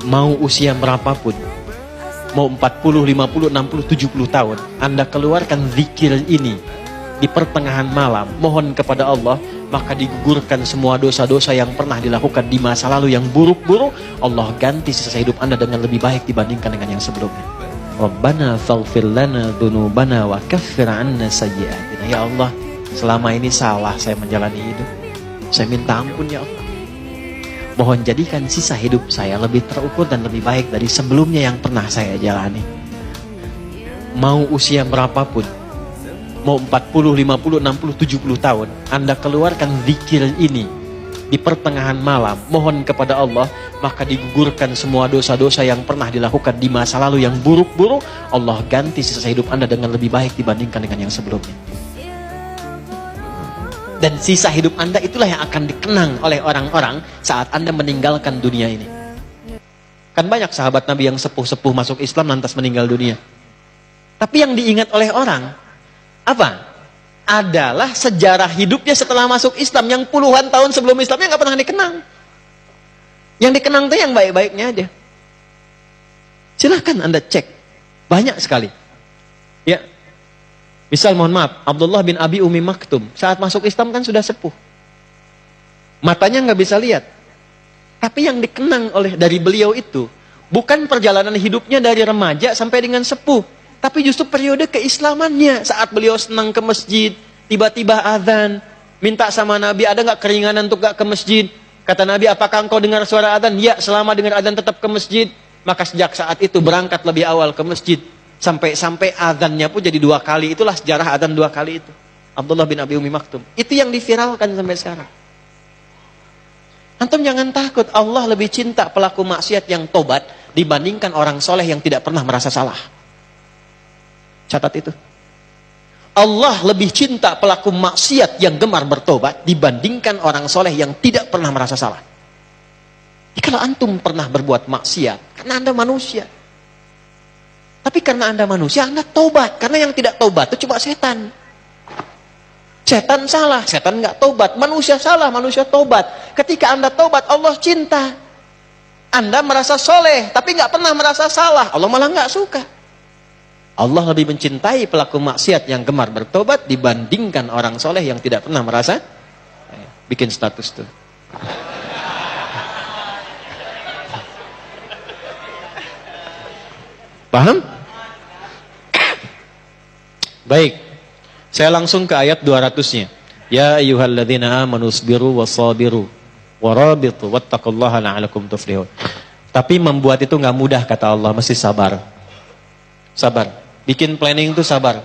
Mau usia berapapun, mau 40, 50, 60, 70 tahun, Anda keluarkan zikir ini di pertengahan malam, mohon kepada Allah, maka digugurkan semua dosa-dosa yang pernah dilakukan di masa lalu yang buruk-buruk. Allah ganti sisa hidup Anda dengan lebih baik dibandingkan dengan yang sebelumnya. Rabbana faghfir lana dzunubana wa kaffir 'anna sayyi'atina. Ya Allah, selama ini salah saya menjalani hidup. Saya minta ampun ya Allah. Mohon jadikan sisa hidup saya lebih terukur dan lebih baik dari sebelumnya yang pernah saya jalani. Mau usia berapapun, mau 40, 50, 60, 70 tahun, Anda keluarkan zikir ini di pertengahan malam, mohon kepada Allah, maka digugurkan semua dosa-dosa yang pernah dilakukan di masa lalu yang buruk-buruk. Allah ganti sisa hidup Anda dengan lebih baik dibandingkan dengan yang sebelumnya. Dan sisa hidup Anda itulah yang akan dikenang oleh orang-orang saat Anda meninggalkan dunia ini. Kan banyak sahabat Nabi yang sepuh-sepuh masuk Islam lantas meninggal dunia. Tapi yang diingat oleh orang apa? Adalah sejarah hidupnya setelah masuk Islam yang puluhan tahun sebelum Islamnya nggak pernah dikenang. Yang dikenang itu yang baik-baiknya aja. Silahkan Anda cek, banyak sekali. Ya, misal mohon maaf, Abdullah bin Abi Umi Maktum saat masuk Islam kan sudah sepuh, matanya nggak bisa lihat. Tapi yang dikenang dari beliau itu bukan perjalanan hidupnya dari remaja sampai dengan sepuh, tapi justru periode keislamannya. Saat beliau senang ke masjid, tiba-tiba azan, minta sama Nabi, ada nggak keringanan untuk nggak ke masjid? Kata Nabi, apakah engkau dengar suara azan? Ya, selama dengar azan tetap ke masjid. Maka sejak saat itu berangkat lebih awal ke masjid. Sampai azannya pun jadi 2 kali. Itulah sejarah azan 2 kali itu. Abdullah bin Abi Umi Maktum. Itu yang diviralkan sampai sekarang. Antum jangan takut, Allah lebih cinta pelaku maksiat yang tobat dibandingkan orang soleh yang tidak pernah merasa salah. Catat itu. Allah lebih cinta pelaku maksiat yang gemar bertobat dibandingkan orang soleh yang tidak pernah merasa salah. Jadi kalau antum pernah berbuat maksiat, karena Anda manusia. Tapi karena Anda manusia, Anda tobat. Karena yang tidak tobat itu cuma setan. Setan salah, setan nggak tobat. Manusia salah, manusia tobat. Ketika Anda tobat, Allah cinta. Anda merasa soleh, tapi nggak pernah merasa salah. Allah malah nggak suka. Allah lebih mencintai pelaku maksiat yang gemar bertobat dibandingkan orang soleh yang tidak pernah merasa. Bikin status tuh. Paham? Baik. Saya langsung ke ayat 200-nya. Ya ayyuhalladzina amanu sabiru wasabiru warabitu wattaqullaha la'alakum tuflihun. Tapi membuat itu enggak mudah kata Allah, mesti sabar. Sabar. Bikin planning itu sabar.